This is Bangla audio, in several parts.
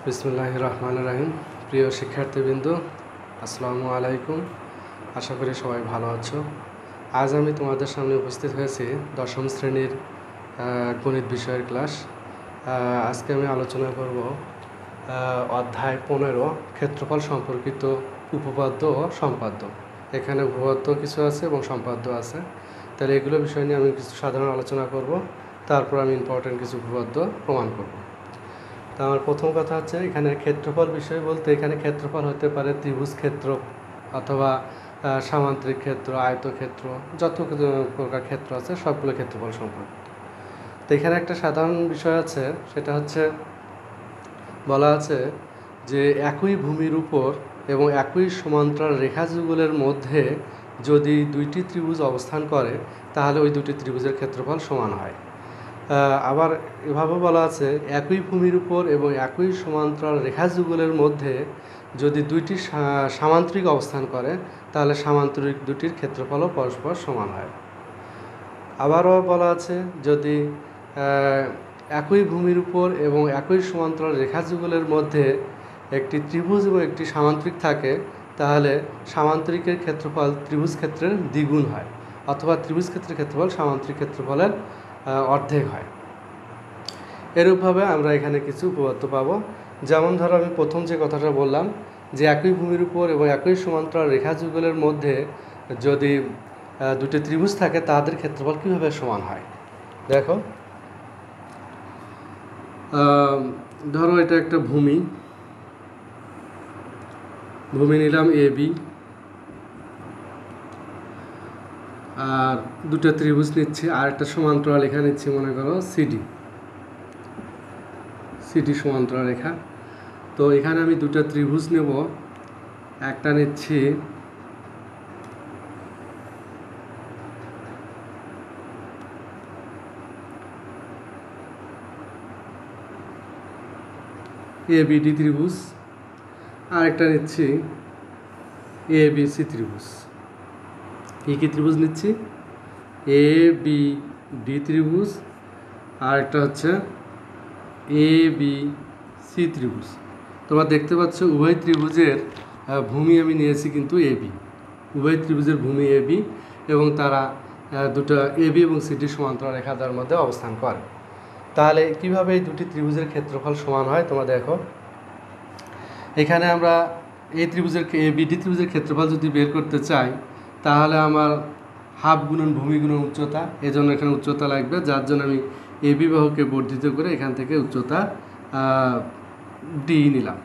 বিসমিল্লাহির রহমানির রহিম। প্রিয় শিক্ষার্থীবৃন্দ, আসসালামু আলাইকুম। আশা করি সবাই ভালো আছো। আজ আমি তোমাদের সামনে উপস্থিত হয়েছি দশম শ্রেণীর গণিত বিষয়ের ক্লাস। আজকে আমি আলোচনা করব অধ্যায় 15 ক্ষেত্রফল সম্পর্কিত উপপাদ্য ও সম্পাদ্য। এখানে উপপাদ্য কিছু আছে এবং সম্পাদ্য আছে। তাহলে এগুলো বিষয় নিয়ে আমি কিছু সাধারণ আলোচনা করব, তারপর আমি ইম্পর্টেন্ট কিছু উপপাদ্য প্রমাণ করব। তো আমার প্রথম কথা হচ্ছে, এখানে ক্ষেত্রফল বিষয় বলতে এখানে ক্ষেত্রফল হতে পারে ত্রিভুজ ক্ষেত্র অথবা সামান্তরিক ক্ষেত্র, আয়তক্ষেত্র, যত প্রকার ক্ষেত্র আছে সবগুলো ক্ষেত্রফল সম্পর্কিত। তো এখানে একটা সাধারণ বিষয় আছে, সেটা হচ্ছে বলা আছে যে একই ভূমির উপর এবং একই সমান্তরাল রেখাযুগলের মধ্যে যদি দুইটি ত্রিভুজ অবস্থান করে তাহলে ওই দুটি ত্রিভুজের ক্ষেত্রফল সমান হয়। আবার এভাবে বলা আছে একই ভূমির উপর এবং একই সমান্তরাল রেখাযুগলের মধ্যে যদি দুইটি সামান্তরিক অবস্থান করে তাহলে সামান্তরিক দুটির ক্ষেত্রফলও পরস্পর সমান হয়। আবারও বলা আছে যদি একই ভূমির উপর এবং একই সমান্তরাল রেখাযুগলের মধ্যে একটি ত্রিভুজ এবং একটি সামান্তরিক থাকে তাহলে সামান্তরিকের ক্ষেত্রফল ত্রিভুজ ক্ষেত্রের দ্বিগুণ হয়, অথবা ত্রিভুজ ক্ষেত্রের ক্ষেত্রফল সামান্তরিক ক্ষেত্রফলের অর্ধেক হয়। এরূপভাবে আমরা এখানে কিছু উপপাদ্য পাব। যেমন ধরো, আমি প্রথম যে কথাটা বললাম যে একই ভূমির উপর এবং একই সমান্তরাল রেখাযুগলের মধ্যে যদি দুটি ত্রিভুজ থাকে তাদের ক্ষেত্রফল কীভাবে সমান হয়। দেখো, ধরো এটা একটা ভূমি নিলাম এ বি, আর দুটো ত্রিভুজ নিচ্ছি, আর একটা সমান্তরাল রেখা নিচ্ছি, মনে করো সিডি সমান্তরাল রেখা। তো এখানে আমি দুটো ত্রিভুজ নেব, একটা নিচ্ছি এবিডি ত্রিভুজ, আর একটা নিচ্ছি এবিসি ত্রিভুজ। কি ত্রিভুজ নিচ্ছি? এবিডি ত্রিভুজ, আর একটা হচ্ছে এবিসি ত্রিভুজ। তোমরা দেখতে পাচ্ছ উভয় ত্রিভুজের ভূমি আমি নিয়েছি কিন্তু এবি। উভয় ত্রিভুজের ভূমি এবি এবং তারা দুটো এবি এবং সিডি সমান্তরাল রেখার মধ্যে অবস্থান করে। তাহলে কিভাবে এই দুটি ত্রিভুজের ক্ষেত্রফল সমান হয় তোমরা দেখো। এখানে আমরা এই ত্রিভুজের এবিডি ত্রিভুজের ক্ষেত্রফল যদি বের করতে চাই তাহলে আমার হাফ গুণন ভূমি গুণন উচ্চতা, এজন্য এখানে উচ্চতা লাগবে, যার জন্য আমি এবি বাহুকে বর্ধিত করে এখান থেকে উচ্চতা ডি নিলাম,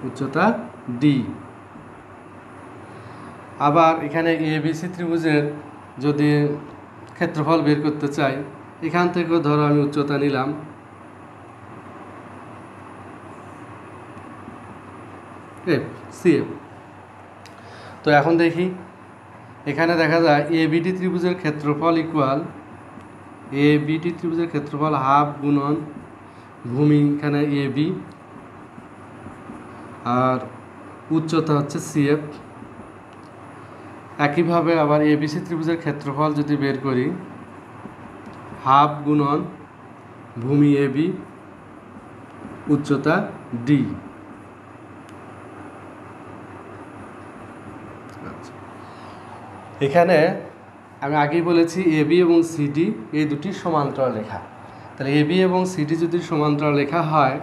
উচ্চতা ডি। আবার এখানে এবিসি ত্রিভুজের যদি ক্ষেত্রফল বের করতে চাই, এখান থেকেও ধরো আমি উচ্চতা নিলাম এফ, সিএফ। তো এখন দেখি, এখানে দেখা যায় এবিডি ত্রিভুজের ক্ষেত্রফল ইকুয়াল এবিডি ত্রিভুজের ক্ষেত্রফল হাফ গুণন ভূমি এখানে এবি, আর উচ্চতা হচ্ছে সিএফ। একইভাবে আবার এবিসি ত্রিভুজের ক্ষেত্রফল যদি বের করি, হাফ গুণন ভূমি এবি, উচ্চতা ডি। এখানে আমি আগেই বলেছি এবি এবং সিডি এই দুটি সমান্তরাল রেখা। তাহলে এবি এবং সিডি যদি সমান্তরাল রেখা হয়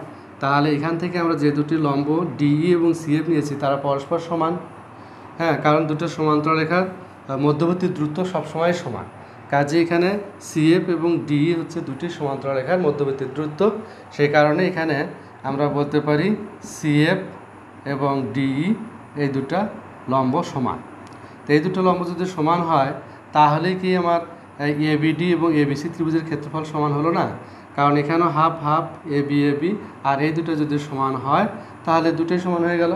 তাহলে এখান থেকে আমরা যে দুটি লম্ব ডিই এবং সিএফ নিয়েছি তারা পরস্পর সমান। হ্যাঁ, কারণ দুটো সমান্তরাল রেখার মধ্যবর্তী দূরত্ব সবসময় সমান। কাজে এখানে সিএফ এবং ডিই হচ্ছে দুটি সমান্তরাল রেখার মধ্যবর্তী দূরত্ব। সেই কারণে এখানে আমরা বলতে পারি সিএফ এবং ডিই এই দুটা লম্ব সমান। তো এই দুটো লম্ব যদি সমান হয় তাহলে কি আমার এবিডি এবং এবিসি ত্রিভুজের ক্ষেত্রফল সমান হলো না? কারণ এখানেও হাফ হাফ এবি আর এই দুটো যদি সমান হয় তাহলে দুটোই সমান হয়ে গেল।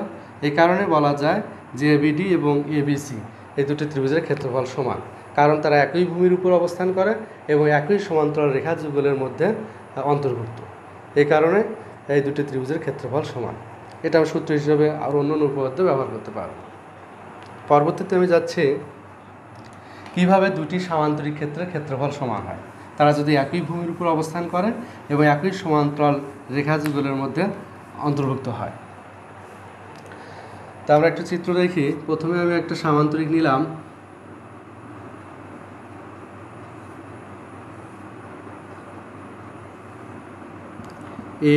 এই কারণে বলা যায় যে এবিডি এবং এবিসি এই দুটি ত্রিভুজের ক্ষেত্রফল সমান, কারণ তারা একই ভূমির উপর অবস্থান করে এবং একই সমান্তরাল রেখা যুগলের মধ্যে অন্তর্ভুক্ত। এই কারণে এই দুটি ত্রিভুজের ক্ষেত্রফল সমান। এটা সূত্র হিসেবে আর অন্য উপপাদ্য ব্যবহার করতে পারব। পরবর্তীতে আমি যাচ্ছি কিভাবে দুটি সামান্তরিক ক্ষেত্রের ক্ষেত্রফল সমান হয়। তারা যদি একই ভূমির উপর অবস্থান করে এবং একই সমান্তরাল রেখা যুগলের মধ্যে অন্তর্ভুক্ত হয়। তা আমরা একটা চিত্র দেখি। প্রথমে আমি একটা সামান্তরিক নিলাম,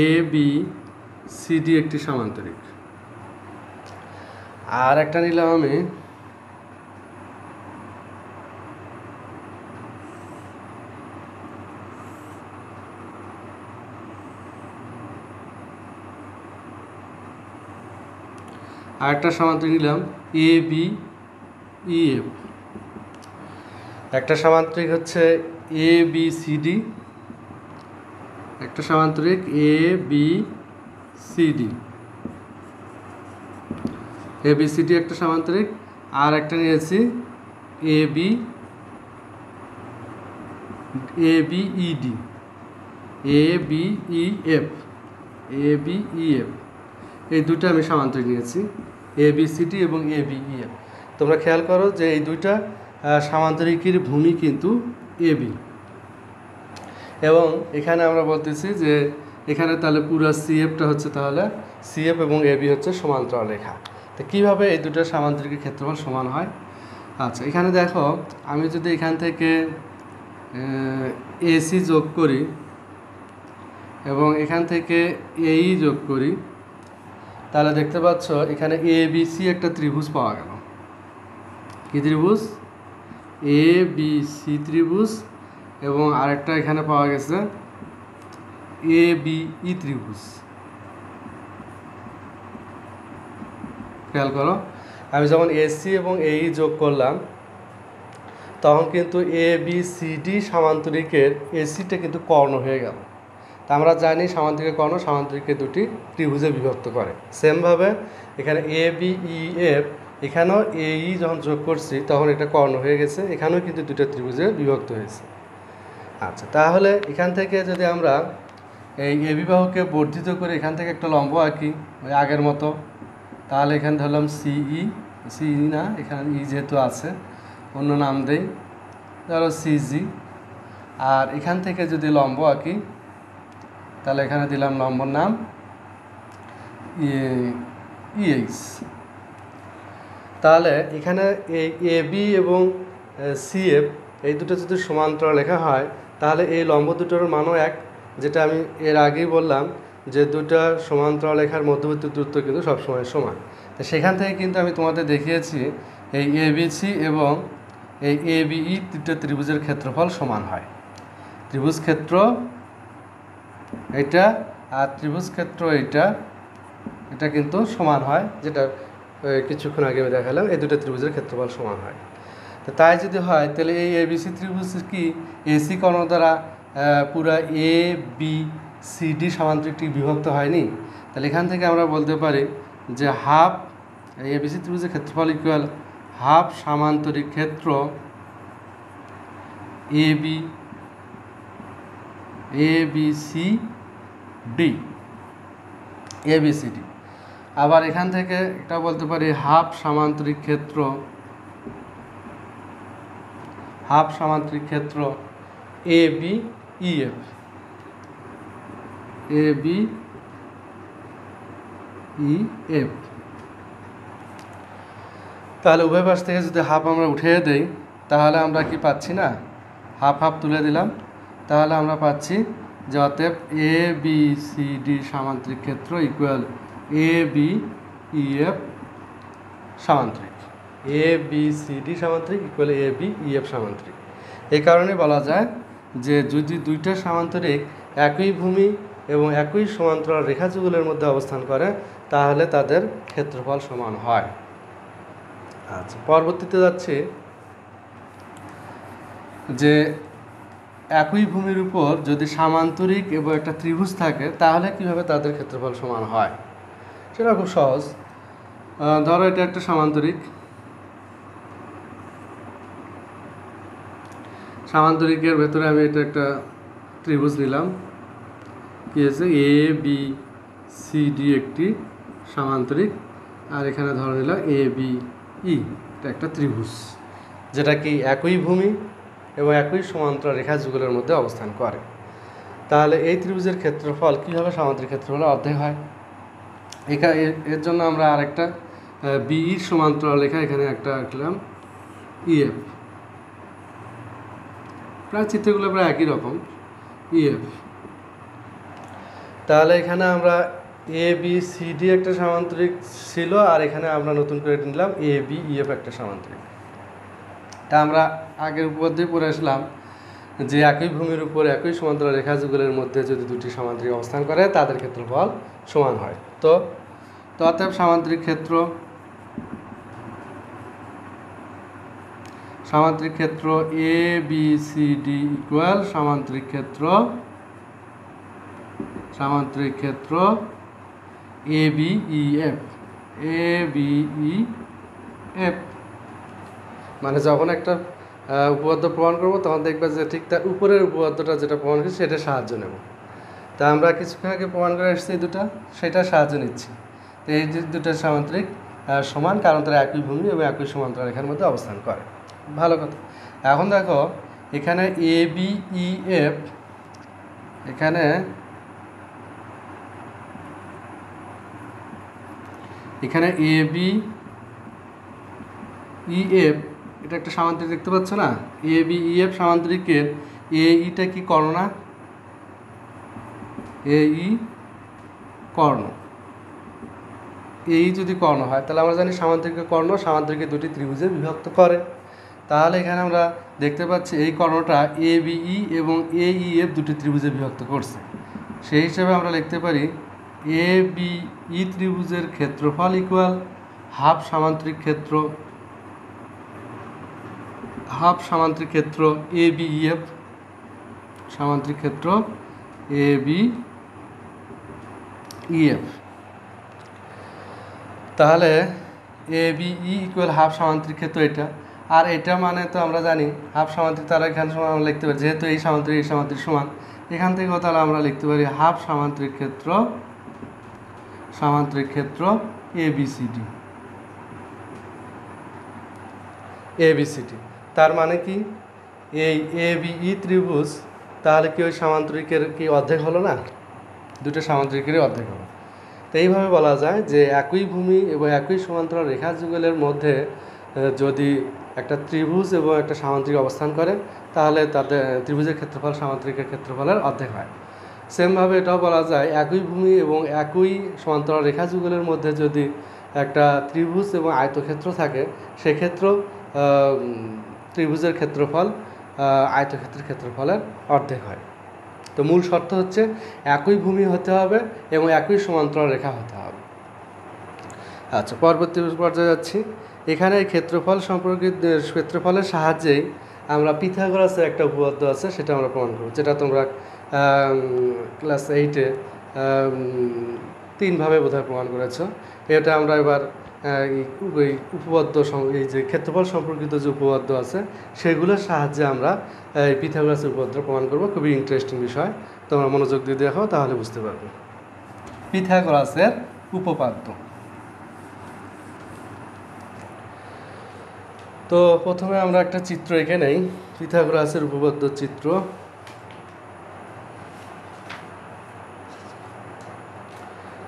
এ বি সি ডি একটি সামান্তরিক। আর একটা নিলাম আমি আরেকটা সামান্তরিক নিলাম এ বি ই এফ। একটা সামান্তরিক হচ্ছে এ বি সি ডি, একটা সামান্তরিক A B C D, A B C D একটা সামান্তরিক। আর একটা নিয়েছি এ বি ই ডি, এ বি ই এফ, এ বি ই এফ, এই দুটো আমি সামান্তরিক নিয়েছি, এ বি সি ডি এবং এ বি ই এফ। তোমরা খেয়াল করো যে এই দুইটা সামান্তরিকের ভূমি কিন্তু এ বি, এবং এখানে আমরা বলতেছি যে এখানে তাহলে পুরো সিএফটা হচ্ছে, তাহলে সিএফ এবং এ বি হচ্ছে সমান্তরাল রেখা। তো কীভাবে এই দুটো সামান্তরিকের ক্ষেত্রফল সমান হয়? আচ্ছা, এখানে দেখো আমি যদি এখান থেকে এসি যোগ করি এবং এখান থেকে এই যোগ করি, তাহলে দেখতে পাচ্ছ এখানে এ বি সি একটা ত্রিভুজ পাওয়া গেল। কি ত্রিভুজ? এ বি সি ত্রিভুজ। এবং আরেকটা এখানে পাওয়া গেছে এ বি ই ত্রিভুজ। খেয়াল করো, আমি যখন এসি এবং এই যোগ করলাম তখন কিন্তু এ বি সি ডি সামান্তরিকের এসিটা কিন্তু কর্ণ হয়ে গেল। তা আমরা জানি সামান্তরিকের কর্ণ সামান্তরিককে দুটি ত্রিভুজে বিভক্ত করে। সেমভাবে এখানে এ বি ই এফ, এখানেও এই যখন যোগ করছি তখন এটা কর্ণ হয়ে গেছে, এখানেও কিন্তু দুটো ত্রিভুজে বিভক্ত হয়েছে। আচ্ছা, তাহলে এখান থেকে যদি আমরা এই এ বিবাহকে বর্ধিত করে এখান থেকে একটা লম্ব আঁকি ওই আগের মতো, তাহলে এখানে ধরলাম সিই, সিই না, এখানে ই যেহেতু আছে অন্য নাম দেই, ধরো সিজি। আর এখান থেকে যদি লম্ব আঁকি তাহলে এখানে দিলাম লম্বর নাম ইএইচ। তাহলে এখানে এই এ বি এবং সিএফ এই দুটো যদি সমান্তরাল লেখা হয় তাহলে এই লম্ব দুটোর মানও এক, যেটা আমি এর আগেই বললাম যে দুটো সমান্তরাল রেখার মধ্যবর্তী দূরত্ব কিন্তু সবসময় সমান। তো সেখান থেকে কিন্তু আমি তোমাদের দেখিয়েছি এই এবিসি এবং এই এবিই দুটো ত্রিভুজের ক্ষেত্রফল সমান হয়। ত্রিভুজ ক্ষেত্র এটা আর ত্রিভুজ ক্ষেত্র এটা কিন্তু সমান হয়, যেটা কিছুক্ষণ আগে আমি দেখালাম, এই দুটো ত্রিভুজের ক্ষেত্রফল সমান হয়। তো তাই যদি হয় তাহলে এই এবিসি ত্রিভুজ কি এসি কর্ণ দ্বারা পুরা এ বি সি ডি সামান্তরিকটি বিভক্ত হয়নি? তাহলে এখান থেকে আমরা বলতে পারি যে হাফ এবিসি ত্রিভুজের ক্ষেত্রফল ইকুয়াল হাফ সামান্তরিক ক্ষেত্র এবিসি ডি, এবিসিডি। আবার এখান থেকে এটা বলতে পারি হাফ সামান্তরিক ক্ষেত্র এ বি ই এফ, এ বি ই এফ। তাহলে উভয় পাশ থেকে যদি হাফ আমরা উঠিয়ে দেই তাহলে আমরা কি পাচ্ছি না, হাফ হাফ তুলে দিলাম, তাহলে আমরা পাচ্ছি যে অতএব এ বি সি ডি সামান্তরিক ক্ষেত্র equal A B E F সামান্তরিক, A B C D সামান্তরিক equal A B E F সামান্তরিক। এই কারণে বলা যায় যে যদি দুইটা সামান্তরিক একই ভূমি এবং একই সমান্তরাল রেখাযুগলের মধ্যে অবস্থান করে তাহলে তাদের ক্ষেত্রফল সমান হয়। আচ্ছা, পরবর্তীতে যাচ্ছে যে একই ভূমির উপর যদি সামান্তরিক এবং একটা ত্রিভুজ থাকে তাহলে কিভাবে তাদের ক্ষেত্রফল সমান হয়, সেটা খুব সহজ। ধরো এটা একটা সামান্তরিক, সামান্তরিকের ভেতরে আমি এটা একটা ত্রিভুজ নিলাম, কি আছে এ বি সি ডি একটি সামান্তরিক, আর এখানে ধরে নিলাম এ বি ই, এটা একটা ত্রিভুজ যেটা কি একই ভূমি এবং একই সমান্তরাল রেখাযুগলের মধ্যে অবস্থান করে। তাহলে এই ত্রিভুজের ক্ষেত্রফল কীভাবে সামান্তরিক ক্ষেত্রফলের অর্ধেক হয়? এর জন্য আমরা আরেকটা বিই সমান্তরাল রেখা এখানে একটা আঁকলাম ইএফ, প্রায় চিত্রগুলো প্রায় একই রকম ইএফ। তাহলে এখানে আমরা এ বি সি ডি একটা সামান্তরিক ছিল, আর এখানে আমরা নতুন করে নিলাম এ বি ইএফ একটা সামান্তরিক। তা আমরা আগের উপপাদ্যে পড়ে আসলাম যে একই ভূমির উপর একই সমান্তরাল রেখাযুগলের মধ্যে যদি দুটি সামান্তরিক অবস্থান করে তাদের ক্ষেত্রফল সমান হয়। তো অতএব সামান্তরিক ক্ষেত্র A B C D equal সামান্তরিক ক্ষেত্র এ বি ই এফ। মানে যখন একটা উপপাদ্য প্রমাণ করবো তখন দেখবে যে ঠিক তার উপরের উপপাদ্যটা যেটা প্রমাণ করছি সেটা সাহায্য নেব। তা আমরা কিছুক্ষণ আগে প্রমাণ করে এসেছি দুটা, সেটা সাহায্য নিচ্ছি। তো এই দুটো সামান্তরিক সমান, কারণ তারা একই ভূমি এবং একই সমান্তরাল রেখার মধ্যে অবস্থান করে। ভালো কথা। এখন দেখো এখানে এ বি ই এফ, এখানে এ বি ই এফ এটা একটা সামান্তরিক দেখতে পাচ্ছ না? এ বি ই এফ সামান্তরিকের এ ইটা কি কর্ণ না? এ ই কর্ণ। এই যদি কর্ণ হয় তাহলে আমরা জানি সামান্তরিকের কর্ণ সামান্তরিকের দুটি ত্রিভুজে বিভক্ত করে। তাহলে এখানে আমরা দেখতে পাচ্ছি এই কর্ণটা এ বি ই এবং এ ই এফ দুটি ত্রিভুজে বিভক্ত করছে। সেই হিসাবে আমরা লিখতে পারি এ বি ই ত্রিভুজের ক্ষেত্রফল ইকুয়াল হাফ সামান্তরিক ক্ষেত্র এ বি ই এফ, সামান্তরিক ক্ষেত্র এ বি ই এফ। তাহলে A B E equal half সামান্তরিক ক্ষেত্র এটা, আর এটা মানে তো আমরা জানি হাফ সামান্তরিক, তাহলে এখানে সমান আমরা লিখতে পারি যেহেতু এই সামান্তরিক সমান, এখান থেকেও তাহলে আমরা লিখতে পারি হাফ সামান্তরিক ক্ষেত্র এ বি সি ডি। তার মানে কি এই এ বি ই ত্রিভুজ তাহলে কি ওই সামান্তরিকের কি অর্ধেক হলো না? দুটো সামান্তরিকেরই অর্ধেক হলো। তো এইভাবে বলা যায় যে একই ভূমি এবং একই সমান্তরাল রেখাযুগলের মধ্যে যদি একটা ত্রিভুজ এবং একটা সামান্তরিক অবস্থান করে তাহলে তাদের ত্রিভুজের ক্ষেত্রফল সামান্তরিকের ক্ষেত্রফলের অর্ধেক হয়। সেমভাবে এটাও বলা যায় একই ভূমি এবং একই সমান্তরাল রেখাযুগলের মধ্যে যদি একটা ত্রিভুজ এবং আয়তক্ষেত্র থাকে সেক্ষেত্রে ত্রিভুজের ক্ষেত্রফল আয়তক্ষেত্রের ক্ষেত্রফলের অর্ধেক হয়। তো মূল শর্ত হচ্ছে একই ভূমি হতে হবে এবং একই সমান্তরাল রেখা হতে হবে। আচ্ছা, পরবর্তী পর্যায়ে যাচ্ছি। এখানে ক্ষেত্রফলের সাহায্যেই আমরা পিথাগোরাসের একটা উপপাদ্য আছে সেটা আমরা প্রমাণ করব, যেটা তোমরা ক্লাস 8-এ 3ভাবে বোধহয় প্রমাণ করেছ। এটা আমরা এবার ওই উপপাদ্য এই যে ক্ষেত্রফল সম্পর্কিত যে উপপাদ্য আছে সেগুলোর সাহায্যে আমরা এই পিথাগোরাসের উপপাদ্য প্রমাণ করব। খুবই ইন্টারেস্টিং বিষয়, তোমরা মনোযোগ দিয়ে দেখো তাহলে বুঝতে পারবে। পিথাগোরাসের উপপাদ্য। তো প্রথমে আমরা একটা চিত্র এঁকে নেই, পিথাগোরাসের উপপাদ্য চিত্র।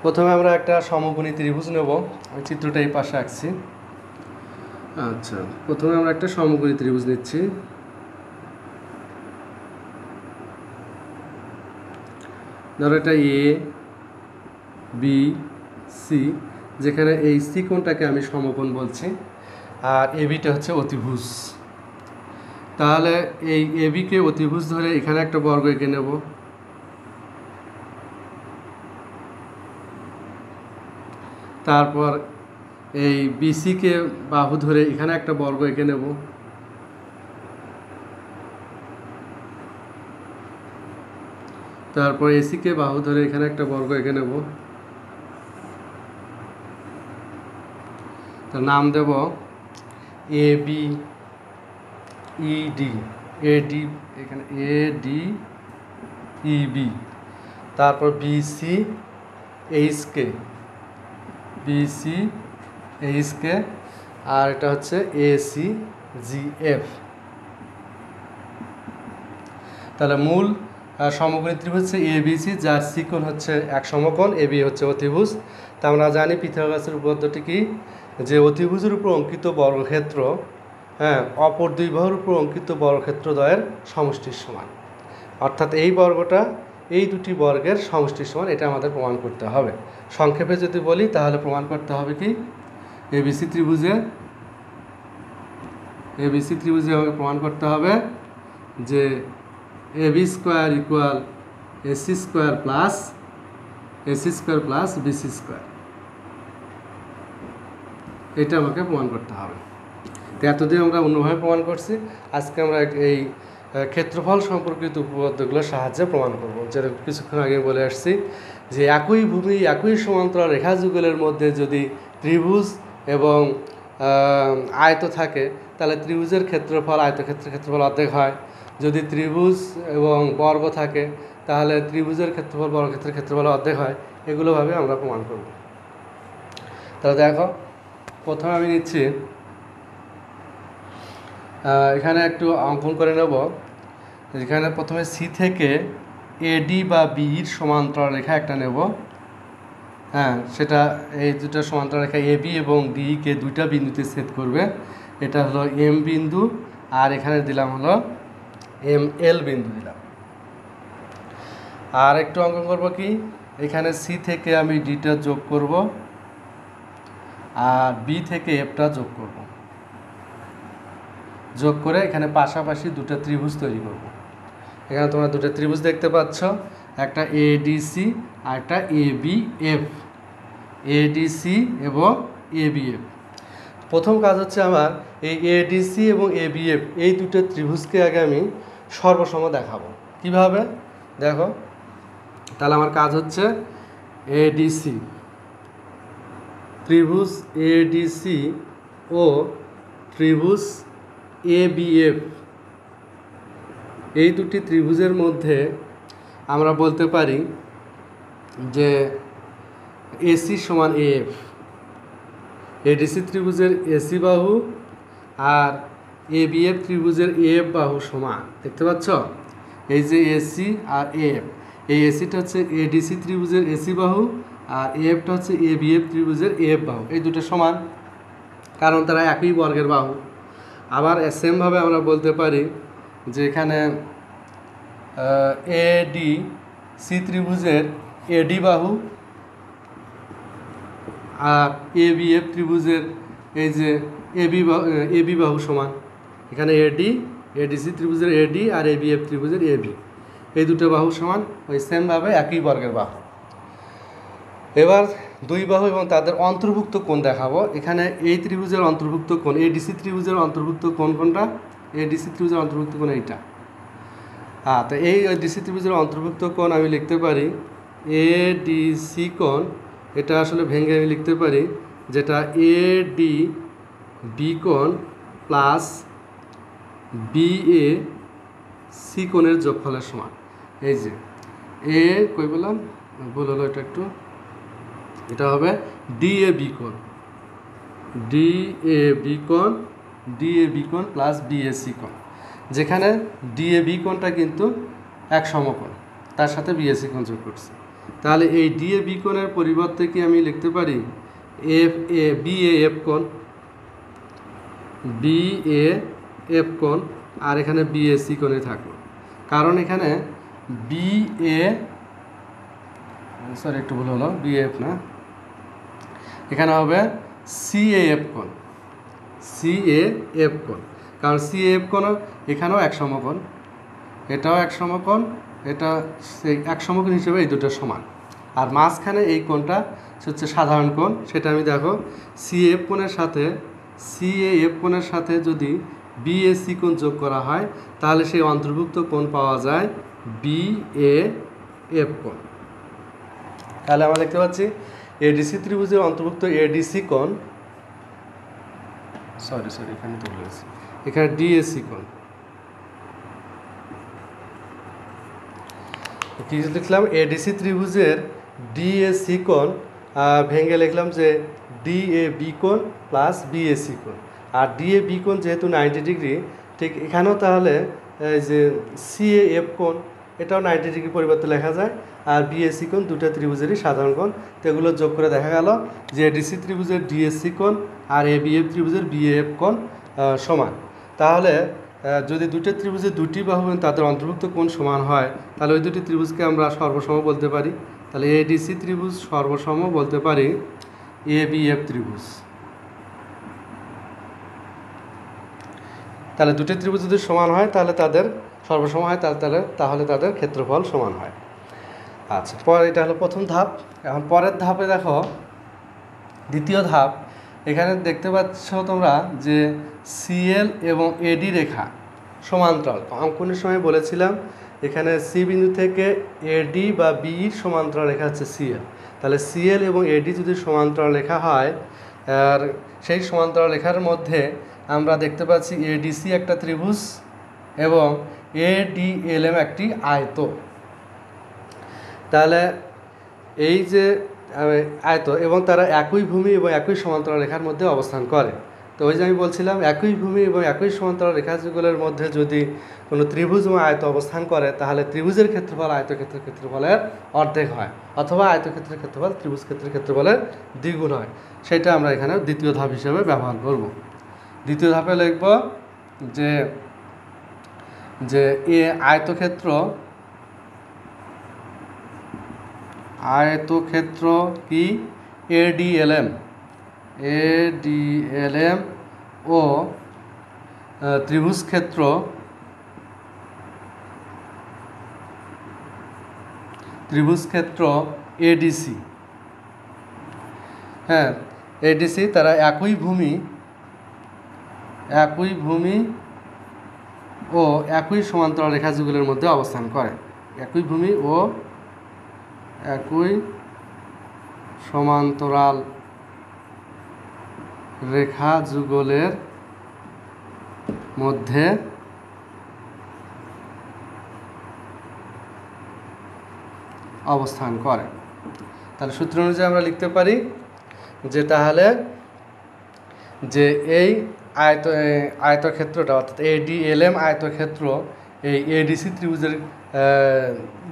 প্রথমে আমরা একটা সমকোণী ত্রিভুজ নেব, ওই চিত্রটা এই পাশে আঁকছি। আচ্ছা, প্রথমে আমরা একটা সমকোণী ত্রিভুজ নিচ্ছি। ধরো এটা এ বি সি, যেখানে এই সি কোণটাকে আমি সমকোণ বলছি আর এ বিটা হচ্ছে অতিভুজ। তাহলে এই এ বিকে অতিভুজ ধরে এখানে একটা বর্গ এঁকে নেব। তারপর এই বিসিকে বাহু ধরে এখানে একটা বর্গ এঁকে নেব। তারপর এসিকে বাহু ধরে এখানে একটা বর্গ এঁকে নেব। তার নাম দেব এ বি ই ডি, এডি এখানে এডি ই বি। তারপর বিসি এইচকে, বিসি এইচকে, আর এটা হচ্ছে এসি জি এফ। তাহলে মূল সমকোণী ত্রিভুজ হচ্ছে এবিসি, যার সি কোণ হচ্ছে এক সমকোণ, এবি হচ্ছে অতিভুজ। তা আমরা জানি পিথাগোরাসের উপপাদ্যটি কি, যে অতিভুজের উপর অঙ্কিত বর্গক্ষেত্র অপর দুই বাহুর উপর অঙ্কিত বর্গক্ষেত্রদ্বয়ের সমষ্টির সমান। অর্থাৎ এই বর্গটা এই দুটি বর্গের সমষ্টির সমান, এটা আমাদের প্রমাণ করতে হবে। সংক্ষেপে যদি বলি তাহলে প্রমাণ করতে হবে কি, এবিসি ত্রিভুজে আমাকে প্রমাণ করতে হবে যে AB square equal AC square plus BC square, এটা আমাকে প্রমাণ করতে হবে। তো এতদিন আমরা অন্যভাবে প্রমাণ করছি, আজকে আমরা এই ক্ষেত্রফল সম্পর্কিত উপপাদ্যগুলোর সাহায্যে প্রমাণ করব। যেরকম কিছুক্ষণ আগে বলে আসছি যে একই ভূমি একই সমান্তরাল রেখা যুগলের মধ্যে যদি ত্রিভুজ এবং আয়ত থাকে তাহলে ত্রিভুজের ক্ষেত্রফল আয়তক্ষেত্রের ক্ষেত্রফল অর্ধেক হয়। যদি ত্রিভুজ এবং বর্গ থাকে তাহলে ত্রিভুজের ক্ষেত্রফল বর্গক্ষেত্রের ক্ষেত্রফল অর্ধেক হয়। এগুলোভাবে আমরা প্রমাণ করব। তাহলে দেখো, প্রথমে আমি নিচ্ছি, এখানে একটু অঙ্কন করে নেব। এখানে প্রথমে সি থেকে এডি বা বির সমান্তরাল রেখা একটা নেব। সেটা এই দুটো সমান্তরাল রেখা এবি এবং ডিকে দুইটা বিন্দুতে ছেদ করবে। এটা হলো এম বিন্দু, আর এখানে দিলাম হলো এম এল বিন্দু দিলাম। আর একটু অঙ্কন করব কি, এখানে সি থেকে আমি ডিটা যোগ করব আর বি থেকে এফটা যোগ করব, যোগ করে এখানে পাশাপাশি দুটো ত্রিভুজ তৈরি করব। এখানে তোমরা দুটো ত্রিভুজ দেখতে পাচ্ছ, একটা এডিসি আর একটা এবিএফ, এডিসি এবং এবিএফ। প্রথম কাজ হচ্ছে আমার এই এডিসি এবং এবিএফ এই দুটো ত্রিভুজকে আগে আমি সর্বসম দেখাবো। কিভাবে দেখো, তাহলে আমার কাজ হচ্ছে এডিসি, ত্রিভুজ এডিসি ও ত্রিভুজ এবিএফ, এই দুটি ত্রিভুজের মধ্যে আমরা বলতে পারি যে এসি সমান এফ। এডিসি ত্রিভুজের এসি বাহু আর এবিএফ ত্রিভুজের এফ বাহু সমান। দেখতে পাচ্ছ, এই যে এসি আর এফ, এই এসিটা হচ্ছে এডিসি ত্রিভুজের এসি বাহু আর এফটা হচ্ছে এবিএফ ত্রিভুজের এফ বাহু। এই দুটো সমান, কারণ তারা একই বর্গের বাহু। আবার সেমভাবে আমরা বলতে পারি যে এখানে এডি সি ত্রিভুজের এডি বাহু আর এবিএফ ত্রিভুজের এই যে এবি বাহু সমান। এখানে এডিসি ত্রিভুজের এডি আর এবিএফ ত্রিভুজের এবি, এই দুটো বাহু সমান, ওই সেমভাবে একই বর্গের বাহু। এবার দুই বাহু এবং তাদের অন্তর্ভুক্ত কোণ দেখাবো। এখানে এই ত্রিভুজের অন্তর্ভুক্ত কোণ, এডিসি ত্রিভুজের অন্তর্ভুক্ত কোণ কোনটা? এডিসি ত্রিভুজের অন্তর্ভুক্ত কোণ এইটা। তো এই ডিসি ত্রিভুজের অন্তর্ভুক্ত কোণ আমি লিখতে পারি এডিসি কোণ। এটা আসলে ভেঙে আমি লিখতে পারি যেটা এডি বি কোণ প্লাস বিএ সি কোণের যোগফলের সমান। এই যে এ কই বললাম, ভুল হলো, এটা একটু, এটা হবে ডিএ বি কোণ, ডিএ বি কোণ প্লাস বিএসি কোণ, যেখানে ডিএ বি কোণটা কিন্তু এক সমকোণ, তার সাথে বিএসি কোণ যোগ করছি। তাহলে এই ডিএ বি কোণের পরিবর্তে কি আমি লিখতে পারি বিএএফ কোণ, বিএএফ কোণ, আর এখানে বিএসি কোণে থাকলো। কারণ এখানে একটু ভুল হলো, বিএফ না, এখানে হবে সিএএফ কোণ, কারণ সিএএফ কোণ এখানেও এক সমকোণ, এটাও এক সমকোণ, এটা সেই এক সমকোণ হিসেবে এই দুটো সমান। আর মাঝখানে এই কোণটা হচ্ছে সাধারণ কোণ, সেটা আমি দেখো সিএএফ কোণের সাথে যদি বিএসি কোণ যোগ করা হয় তাহলে সেই অন্তর্ভুক্ত কোণ পাওয়া যায় বিএএফ কোণ। তাহলে আমরা দেখতে পাচ্ছি এডিসি ত্রিভুজের অন্তর্ভুক্ত এডিসি কোণ, এখানে তো বলেছি, এখানে ডিএসি কোণ। কি লিখলাম? এডিসি ত্রিভুজের ডিএসি কোণ ভেঙে লিখলাম যে ডিএ বি কোণ প্লাস বিএসি কোণ। আর ডিএ বি কোণ যেহেতু 90 ডিগ্রি, ঠিক এখানেও তাহলে এই যে সিএএফ কোণ, এটাও 90 ডিগ্রি পরিবর্তে লেখা যায়। আর বিএসি কোণ দুটো ত্রিভুজেরই সাধারণ কোণ, তো এগুলো যোগ করে দেখা গেল যে ডিসি ত্রিভুজের ডিএসসি কোণ আর এবিএফ ত্রিভুজের বিএএফ কোণ সমান। তাহলে যদি দুটো ত্রিভুজের দুটি বাহু তাদের অন্তর্ভুক্ত কোণ সমান হয়, তাহলে ওই দুটি ত্রিভুজকে আমরা সর্বসম বলতে পারি। তাহলে এডিসি ত্রিভুজ সর্বসম বলতে পারি এবিএফ ত্রিভুজ। তাহলে দুটি ত্রিভুজ যদি সমান হয় তাহলে তাদের সর্বসম হয়, তাহলে তাদের ক্ষেত্রফল সমান হয়। আচ্ছা, পরে এটা হলো প্রথম ধাপ। এখন পরের ধাপে দেখো, দ্বিতীয় ধাপ। এখানে দেখতে পাচ্ছ তোমরা যে সিএল এবং এডি রেখা সমান্তরাল। অঙ্কনের সময় বলেছিলাম এখানে সি বিন্দু থেকে এডি বা বির সমান্তরাল রেখা হচ্ছে সিএল। তাহলে সিএল এবং এডি যদি সমান্তরাল রেখা হয়, আর সেই সমান্তরাল রেখার মধ্যে আমরা দেখতে পাচ্ছি এডিসি একটা ত্রিভুজ এবং এডিএলএম একটি আয়ত। তাহলে এই যে আয়ত এবং তারা একই ভূমি এবং একই সমান্তরাল রেখার মধ্যে অবস্থান করে। তো ওই যে আমি বলছিলাম একই ভূমি এবং একই সমান্তরাল রেখাগুলোর মধ্যে যদি কোনো ত্রিভুজ এবং আয়ত অবস্থান করে, তাহলে ত্রিভুজের ক্ষেত্রফল আয়তক্ষেত্রের ক্ষেত্রফলের অর্ধেক হয়, অথবা আয়তক্ষেত্রের ক্ষেত্রফল ত্রিভুজ ক্ষেত্রের ক্ষেত্রফলের দ্বিগুণ হয়। সেটা আমরা এখানে দ্বিতীয় ধাপ হিসেবে ব্যবহার করব। দ্বিতীয় ধাপে লিখব যে এ আয়তক্ষেত্র কি এডিএলএম ও ত্রিভুজ ক্ষেত্র এডিসি। হ্যাঁ, এডিসি তারা একই ভূমি ও একই সমান্তরাল রেখাযুগলের মধ্যে অবস্থান করে। একই ভূমি ও একই সমান্তরাল রেখাযুগলের মধ্যে অবস্থান করে। তাহলে সূত্র অনুযায়ী আমরা লিখতে পারি যে তাহলে যে এই আয়তক্ষেত্রটা অর্থাৎ এডিএলএম আয়তক্ষেত্র এই এডিসি ত্রিভুজের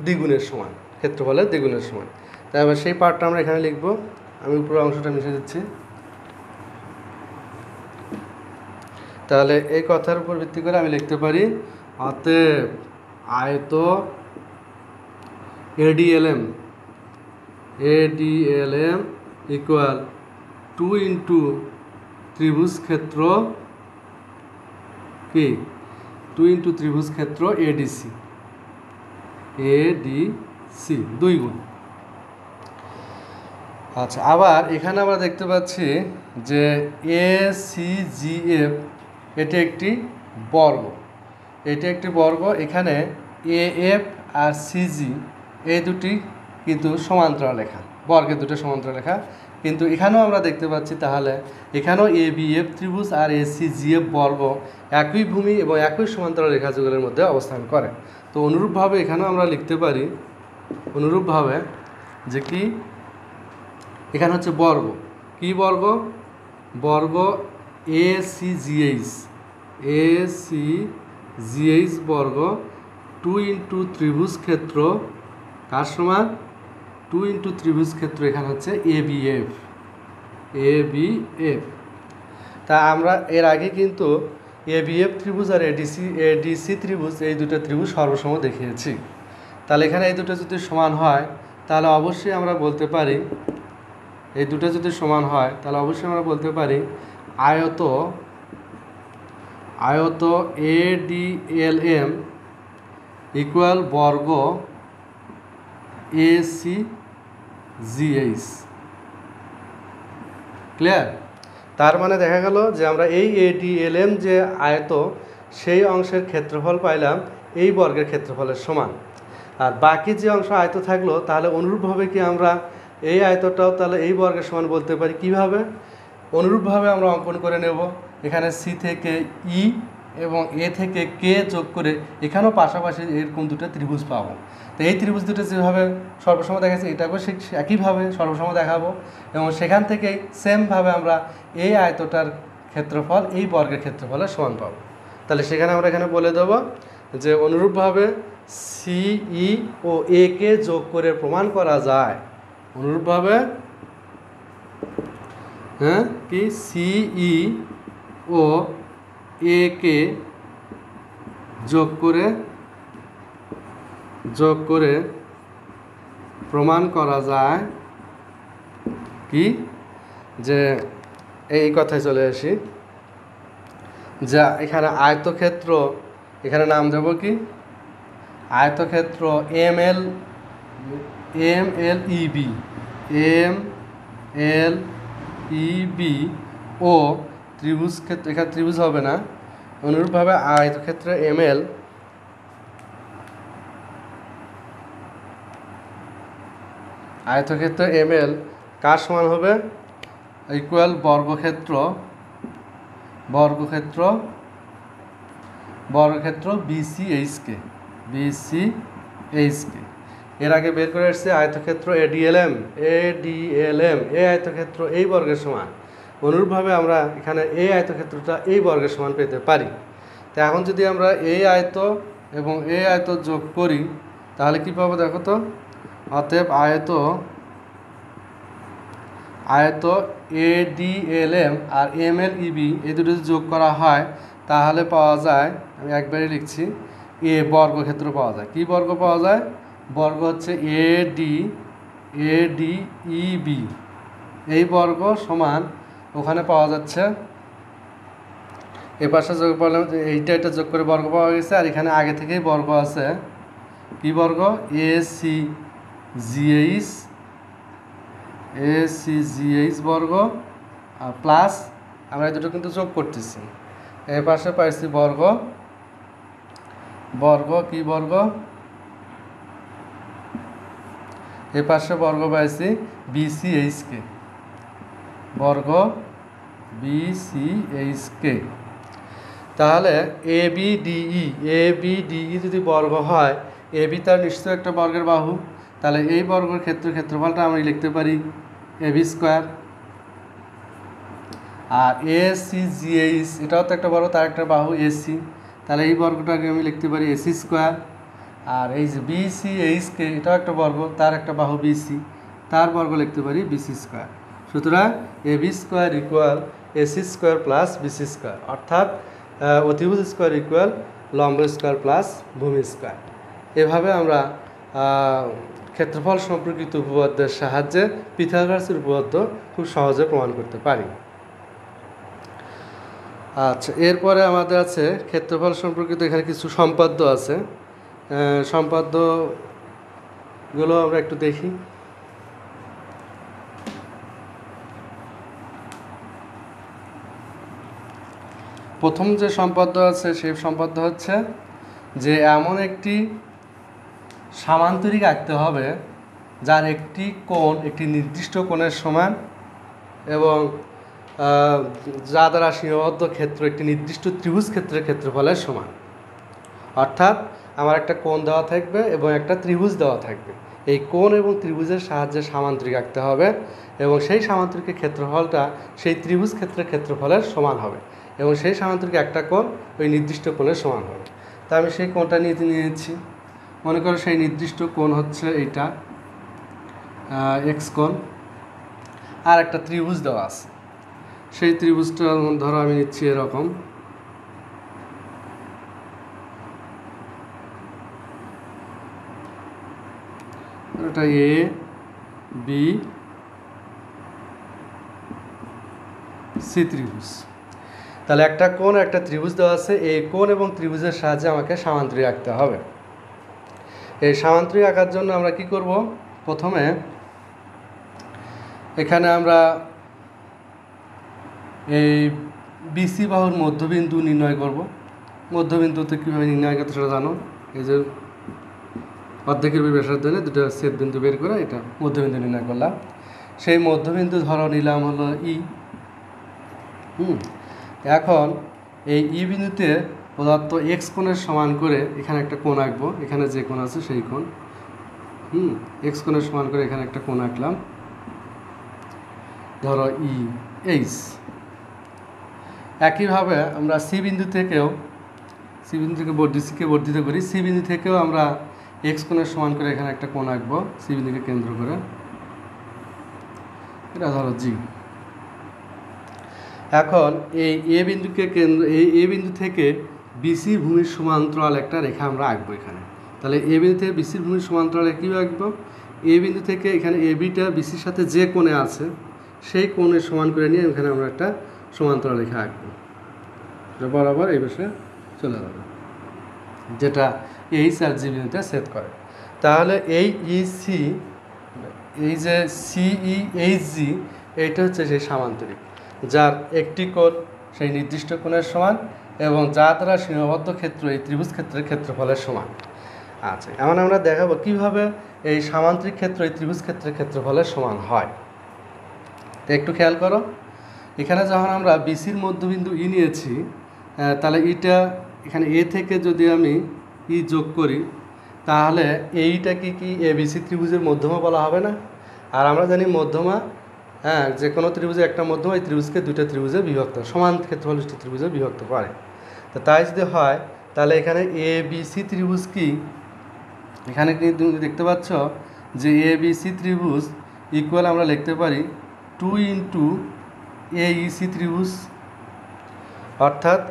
দ্বিগুণের সমান, ক্ষেত্রফলের দ্বিগুণের সমান। তাই আবার সেই পার্টটা আমরা এখানে লিখব। আমি উপরের অংশটা মিশে দিচ্ছি। তাহলে এই কথার উপর ভিত্তি করে আমি লিখতে পারি অতএব আয়ত এডিএলএম ইকুয়াল 2 ইন্টু ত্রিভুজ ক্ষেত্র কি 2 ইন্টু ত্রিভুজ ক্ষেত্র এডিসি 2 গুণ। আচ্ছা, আবার এখানে আমরা দেখতে পাচ্ছি যে এসিজিএফ এটি একটি বর্গ। এখানে এএফ আর সিজি এই দুটি কিন্তু সমান্তরাল রেখা, বর্গের দুটো সমান্তরাল রেখা। কিন্তু এখানেও আমরা দেখতে পাচ্ছি তাহলে এখানেও এবিএফ ত্রিভুজ আর এসিজিএফ বর্গ একই ভূমি এবং একই সমান্তরাল রেখাযুগলের মধ্যে অবস্থান করে। তো অনুরূপভাবে এখানেও আমরা লিখতে পারি যে কি এখানে হচ্ছে বর্গ, কি বর্গ এসিজিএইচ বর্গ 2 ইন্টু ত্রিভুজ ক্ষেত্র কার সমান 2 ইন্টু ত্রিভুজ ক্ষেত্র এখানে হচ্ছে এবিএফ। তা আমরা এর আগে কিন্তু এবিএফ ত্রিভুজ আর এডিসি ত্রিভুজ এই দুটো ত্রিভুজ সর্বসম দেখিয়েছি। তাহলে এখানে এই দুটো যদি সমান হয় তাহলে অবশ্যই আমরা বলতে পারি আয়ত এডিএলএম ইকুয়াল বর্গ এসিজিএইচ। ক্লিয়ার? তার মানে দেখা গেল যে আমরা এই এডিএলএম যে আয়ত সেই অংশের ক্ষেত্রফল পাইলাম এই বর্গের ক্ষেত্রফলের সমান। আর বাকি যে অংশ আয়ত থাকলো তাহলে অনুরূপভাবে কি আমরা এই আয়তটাও তাহলে এই বর্গের সমান বলতে পারি। কিভাবে? অনুরূপভাবে আমরা অঙ্কন করে নেব। এখানে সি থেকে ই এবং এ থেকে কে যোগ করে এখানেও পাশাপাশি এরকম দুটো ত্রিভুজ পাবো। তো এই ত্রিভুজ দুটো যেভাবে সর্বসম দেখাচ্ছে এটাকেও ঠিক একইভাবে সর্বসম দেখাবো এবং সেখান থেকেই সেমভাবে আমরা এই আয়তটার ক্ষেত্রফল এই বর্গের ক্ষেত্রফলের সমান পাবো। তাহলে সেখানে আমরা এখানে বলে দেবো যে অনুরূপভাবে সিই ও এ কে যোগ করে প্রমাণ করা যায়। অনুরূপভাবে কি সিই ও এ কে যোগ করে প্রমাণ করা যায় কি, যে এই কথায় চলে আসি, যা এখানে আয়তক্ষেত্র, এখানে নাম দেব কি আয়তক্ষেত্র এম এল ইবি ও ত্রিভুজ ক্ষেত্র, এখানে ত্রিভুজ হবে না, অনুরূপভাবে আয়তক্ষেত্র এম এল কার সমান হবে, ইকুয়াল বর্গক্ষেত্র বিসিএইচকে। এর আগে বের করে আসছে আয়তক্ষেত্র এডিএলএম এই আয়তক্ষেত্র এই বর্গের সমান। অনুরূপভাবে আমরা এখানে এই আয়তক্ষেত্রটা এই বর্গের সমান পেতে পারি। তো এখন যদি আমরা এই আয়ত এবং এই আয়ত যোগ করি তাহলে কি পাবো দেখো তো। অতএব আয়ত এডিএলএম আর এমএলইবি এই দুটো যোগ করা হয় তাহলে পাওয়া যায়, আমি একবারই লিখছি, এ বর্গক্ষেত্র পাওয়া যায়। কি বর্গ পাওয়া যায়? বর্গ হচ্ছে এডিইবি, এই বর্গ সমান ওখানে পাওয়া যাচ্ছে, এ পাশে যোগ করলাম, এটা যোগ করে বর্গ পাওয়া গেছে। আর এখানে আগে থেকেই বর্গ আছে, কি বর্গ? এসিজিএইচ বর্গ আর প্লাস আমরা এই দুটো কিন্তু যোগ করতেছি, এর পাশে পাইছি বর্গ কি বর্গ, এ পাশে বর্গ পাইছি বিসিএইচকে, বর্গ বিসিএইচকে। তাহলে এবিডিই যদি বর্গ হয়, এবি তার নিশ্চয় একটা বর্গের বাহু, তাহলে এই বর্গের ক্ষেত্রফলটা আমরা লিখতে পারি এবি স্কোয়ার। আর এসিজিএইচ এটাও তো একটা বর্গ, তার একটা বাহু এসি, তাহলে এই বর্গটাকে আমি লিখতে পারি এসি স্কোয়ার। আর এই যে বিসিএইচকে এটাও একটা বর্গ, তার একটা বাহু বিসি, তার বর্গ লিখতে পারি বিসি স্কোয়ার। সুতরাং AB square equal AC square plus BC square, অর্থাৎ অতিভুজ স্কোয়ার ইকুয়াল লম্ব স্কোয়ার প্লাস ভূমি স্কোয়ার। এভাবে আমরা ক্ষেত্রফল সম্পর্কিত উপপাদ্যের সাহায্যে পিথাগোরাসের উপপাদ্য খুব সহজে প্রমাণ করতে পারি। আচ্ছা, এরপরে আমাদের আছে ক্ষেত্রফল সম্পর্কিত এখানে কিছু সম্পাদ্য আছে, সম্পাদ্যগুলো আমরা একটু দেখি। প্রথম যে সম্পাদ্য আছে সেই সম্পাদ্য হচ্ছে যে এমন একটি সামান্তরিক আঁকতে হবে যার একটি কোণ একটি নির্দিষ্ট কোণের সমান এবং যা দ্বারা সীমাবদ্ধ ক্ষেত্র একটি নির্দিষ্ট ত্রিভুজ ক্ষেত্রের ক্ষেত্রফলের সমান। অর্থাৎ আমার একটা কোণ দেওয়া থাকবে এবং একটা ত্রিভুজ দেওয়া থাকবে, এই কোণ এবং ত্রিভুজের সাহায্যে সামান্তরিক আঁকতে হবে এবং সেই সামান্তরিকের ক্ষেত্রফলটা সেই ত্রিভুজ ক্ষেত্রের ক্ষেত্রফলের সমান হবে এবং সেই সামান্তরিক একটা কোণ ওই নির্দিষ্ট কোণের সমান হবে। তা আমি সেই কোণটা নিয়েছি, মনে করো সেই নির্দিষ্ট কোণ হচ্ছে এইটা এক্স কোণ, আর একটা ত্রিভুজ দেওয়া আছে, সেই ত্রিভুজটা ধরো আমি নিচ্ছি এরকম, এটা এ বি সি ত্রিভুজ। তাহলে একটা কোণ একটা ত্রিভুজ দেওয়া আছে, এই কোণ এবং ত্রিভুজের সাহায্যে আমাকে সামান্তরিক আঁকতে হবে। এই সামান্তরিক আঁকার জন্য আমরা কি করব? প্রথমে এখানে আমরা এই বিসি বাহুর মধ্যবিন্দু নির্ণয় করব। মধ্যবিন্দুতে কীভাবে নির্ণয় করতে সেটা জানো, এই যে অর্ধেকের ব্যাসার্ধ নিয়ে দুটো ছেদ বিন্দু বের করে এটা মধ্যবিন্দু নির্ণয় করলাম। সেই মধ্যবিন্দু ধরো নিলাম হলো ই। এখন এই ই বিন্দুতে পদার্থ এক্স কোণের সমান করে এখানে একটা কোণ আঁকবো, এখানে যে কোণ আছে সেই কোণ, এক্স কোণের সমান করে এখানে একটা কোণ আঁকলাম, ধরো ই এইচ। একইভাবে আমরা সি বিন্দু থেকেও সি বিন্দু থেকে ডিসিকে বর্ধিত করি, সি বিন্দু থেকেও আমরা এক্স কোণের সমান করে এখানে একটা কোণ আঁকবো সি বিন্দুকে কেন্দ্র করে, এটা ধরো জি। এখন এই এ বিন্দুকে কেন্দ্র, এই এ বিন্দু থেকে বিসি ভূমির সমান্তরাল একটা রেখা আমরা আঁকবো এখানে। তাহলে এ বিন্দু থেকে বিসির ভূমির সমান্তরাল কীভাবে আঁকবো? এ বিন্দু থেকে এখানে এ বিটা বিসির সাথে যে কোণে আছে সেই কোণের সমান করে নিয়ে এখানে আমরা একটা সমান্তরাল রেখা আঁকবো, বরাবর এই পাশে চলে যাবে, যেটা এইচ আর জি বিন্দুতে ছেদ করে। তাহলে এই ইসি, এই যে সিই এইচ জি, এইটা হচ্ছে সেই সামান্তরিক যার একটি কোণ সেই নির্দিষ্ট কোণের সমান এবং যা দ্বারা সীমাবদ্ধ ক্ষেত্র এই ত্রিভুজ ক্ষেত্রের ক্ষেত্রফলের সমান। আচ্ছা, এখন আমরা দেখাবো কিভাবে এই সামান্তরিক ক্ষেত্র এই ত্রিভুজ ক্ষেত্রের ক্ষেত্রফলের সমান হয়। তো একটু খেয়াল করো, এখানে যখন আমরা বিসির মধ্যবিন্দু ই নিয়েছি, তাহলে ইটা এখানে এ থেকে যদি আমি ই যোগ করি তাহলে এইটা কি এ বিসি ত্রিভুজের মধ্যমা বলা হবে না? আর আমরা জানি মধ্যমা, হ্যাঁ, যে কোনো ত্রিভুজে একটা মধ্যমা এই ত্রিভুজকে দুইটা ত্রিভুজে বিভক্ত, সমান ক্ষেত্রফল বিশিষ্ট ত্রিভুজে বিভক্ত করে। তো তাই যদি হয় তাহলে এখানে এ বিসি ত্রিভুজ কি, এখানে কি তুমি দেখতে পাচ্ছ যে এ বিসি ত্রিভুজ ইকুয়াল আমরা লিখতে পারি 2 ইন্টু এ ইসি ত্রিভুজ, অর্থাৎ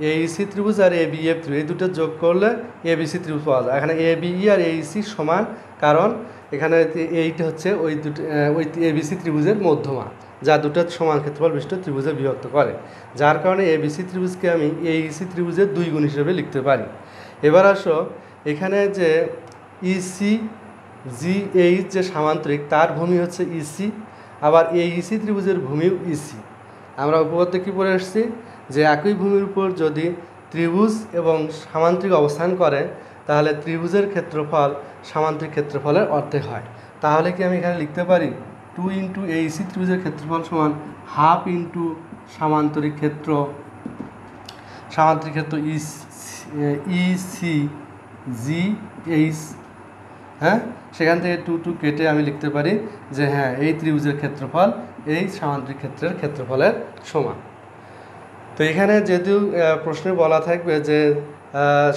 এ ইসি ত্রিভুজ আর এ বি এফ ত্রিভুজ এই দুটো যোগ করলে এ বিসি ত্রিভুজ পাওয়া যায়। এখানে এ বিই আর এ ইসি সমান, কারণ এখানে এইটা হচ্ছে ওই দুটো ওই এ বিসি ত্রিভুজের মধ্যমা যা দুটো সমান ক্ষেত্রফল বিশিষ্ট ত্রিভুজে বিভক্ত করে, যার কারণে এ বিসি ত্রিভুজকে আমি এ ইসি ত্রিভুজের 2 গুণ হিসেবে লিখতে পারি। এবার আসো, এখানে যে ইসি জি এইচ যে সামান্তরিক তার ভূমি হচ্ছে ইসি, আবার এই ইসি ত্রিভুজের ভূমিও ইসি। আমরা উপপাদ্যে কী পড়ে এসেছি যে একই ভূমির উপর যদি ত্রিভুজ এবং সামান্তরিক অবস্থান করে তাহলে ত্রিভুজের ক্ষেত্রফল সামান্তরিক ক্ষেত্রফলের অর্ধেক হয়। তাহলে কি আমি এখানে লিখতে পারি 2 ইন্টু এই ইসি ত্রিভুজের ক্ষেত্রফল সমান হাফ ইন্টু সামান্তরিক ক্ষেত্র ইসি জি এইচ, হ্যাঁ, সেখান থেকে 2 কেটে আমি লিখতে পারি যে হ্যাঁ এই ত্রিভুজের ক্ষেত্রফল এই সামান্তরিক ক্ষেত্রের ক্ষেত্রফলের সমান। তো এখানে যেহেতু প্রশ্নে বলা থাকবে যে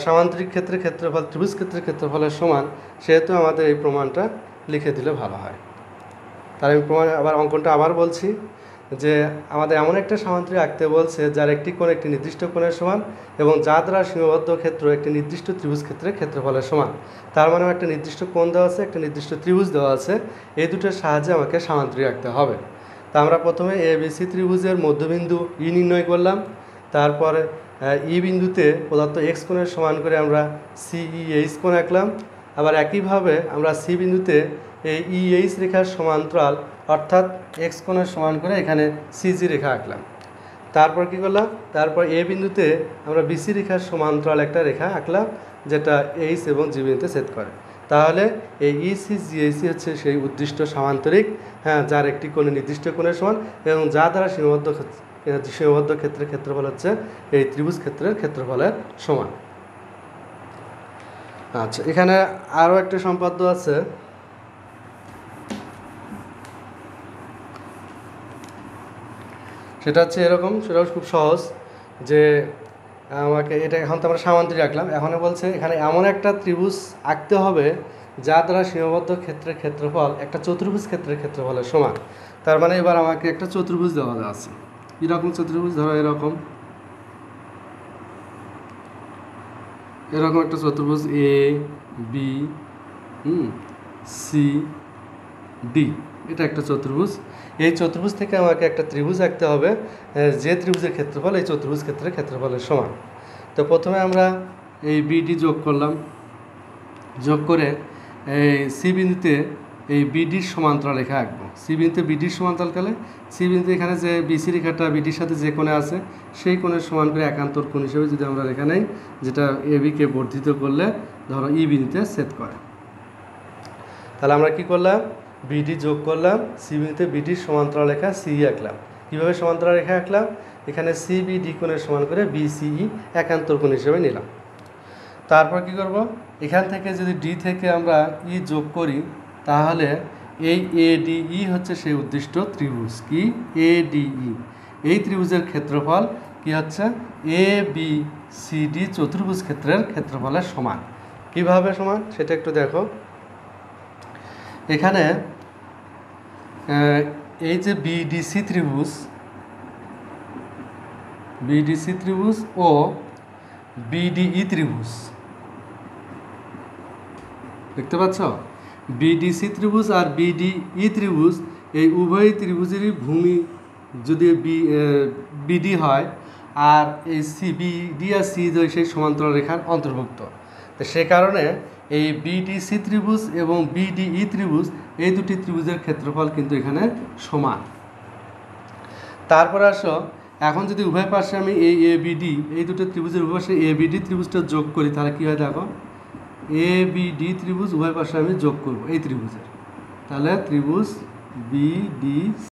সামান্তরিক ক্ষেত্রের ক্ষেত্রফল ত্রিভুজ ক্ষেত্রের ক্ষেত্রফলের সমান, সেহেতু আমাদের এই প্রমাণটা লিখে দিলে ভালো হয়। তার আমি প্রমাণ আবার অঙ্কনটা আবার বলছি যে আমাদের এমন একটা সামান্তরিক আঁকতে বলছে যার একটি কোণ একটি নির্দিষ্ট কোণের সমান এবং যা দ্বারা সীমাবদ্ধ ক্ষেত্র একটি নির্দিষ্ট ত্রিভুজ ক্ষেত্রের ক্ষেত্রফলের সমান। তার মানে একটা নির্দিষ্ট কোণ দেওয়া আছে, একটা নির্দিষ্ট ত্রিভুজ দেওয়া আছে, এই দুটোর সাহায্যে আমাকে সামান্তরিক আঁকতে হবে। তা আমরা প্রথমে এ বিসি ত্রিভুজের মধ্যবিন্দু ই নির্ণয় করলাম, তারপরে ই বিন্দুতে প্রদত্ত এক্স কোণের সমান করে আমরা সিইএইচ কোণ আঁকলাম। আবার একইভাবে আমরা সি বিন্দুতে এই ইএইচ রেখার সমান্তরাল অর্থাৎ এক্স কোণের সমান করে এখানে সিজি রেখা আঁকলাম। তারপর কি করলাম, তারপর এ বিন্দুতে আমরা বিসি রেখার সমান্তরাল একটা রেখা আঁকলাম যেটা এইচ এবং জি বিন্দুতে ছেদ করে। তাহলে এই ইসি জিএসি হচ্ছে সেই উদ্দিষ্ট সামান্তরিক, হ্যাঁ, যার একটি কোণে নির্দিষ্ট কোণের সমান এবং যা দ্বারা সীমাবদ্ধ ক্ষেত্রের ক্ষেত্রফল হচ্ছে এই ত্রিভুজ ক্ষেত্রের ক্ষেত্রফলের সমান। আচ্ছা, এখানে আরও একটা সম্পাদ্য আছে, সেটা হচ্ছে এরকম, সেটাও খুব সহজ যে আমাকে এটা এখন তো আমরা সামান্তরিক আঁকলাম, এখন বলছে এখানে এমন একটা ত্রিভুজ আঁকতে হবে যা দ্বারা সীমাবদ্ধ ক্ষেত্রের ক্ষেত্রফল একটা চতুর্ভুজ ক্ষেত্রের ক্ষেত্রফলের সমান। তার মানে এবার আমাকে একটা চতুর্ভুজ দেওয়া আছে, এরকম চতুর্ভুজ, ধরো এরকম একটা চতুর্ভুজ এ বি সি ডি, এটা একটা চতুর্ভুজ। এই চতুর্ভুজ থেকে আমাকে একটা ত্রিভুজ আঁকতে হবে যে ত্রিভুজের ক্ষেত্রফল এই চতুর্ভুজ ক্ষেত্রের ক্ষেত্রফলের সমান। তো প্রথমে আমরা এই বিডি যোগ করলাম, যোগ করে এই সি বিন্দুতে এই বিডির সমান্তরাল রেখা আঁকবো। সি বিন্দুতে বিডির সমান্তরাল কালে সি বিন্দুতে এখানে যে বিসি রেখাটা বিডির সাথে যে কোণে আছে সেই কোণের সমান করে একান্তর কোণ হিসেবে যদি আমরা রেখা নেই, যেটা এ বিকে বর্ধিত করলে ধরো ই বিন্দুতে ছেদ করে। তাহলে আমরা কি করলাম, বিডি যোগ করলাম, সি বিন্দুতে বিডির সমান্তরাল রেখা সি আঁকলাম। কীভাবে সমান্তরাল রেখা আঁকলাম, এখানে সি বিডি কোণের সমান করে বিসিই একান্তর কোণ হিসেবে নিলাম। তারপর কি করব, এখান থেকে যদি ডি থেকে আমরা ই যোগ করি তাহলে এই এডিই হচ্ছে সেই উদ্দিষ্ট ত্রিভুজ, কি এডিই, এই ত্রিভুজের ক্ষেত্রফল কি হচ্ছে এ বি সি ডি চতুর্ভুজ ক্ষেত্রের ক্ষেত্রফলের সমান। কিভাবে সমান সেটা একটু দেখো। এখানে এই যে বিডিসি ত্রিভুজ ও বিডিই ত্রিভুজ দেখতে পাচ্ছ, বিডিসি ত্রিভুজ আর বিডিই ত্রিভুজ এই উভয় ত্রিভুজেরই ভূমি যদি বিডি হয় আর এই বিডি আর সি সেই সমান্তরাল রেখার অন্তর্ভুক্ত। তো সে কারণে এই বিডিসি ত্রিভুজ এবং বিডিই ত্রিভুজ এই দুটি ত্রিভুজের ক্ষেত্রফল কিন্তু এখানে সমান। তারপর আসো, এখন যদি উভয় পাশে আমি এই এবিডি এই দুটো ত্রিভুজের উভয় পাশে এবিডি ত্রিভুজটা যোগ করি তাহলে কী হয় দেখো, এবিডি ত্রিভুজ উভয় পাশে আমি যোগ করব এই ত্রিভুজের, তাহলে ত্রিভুজ বিডি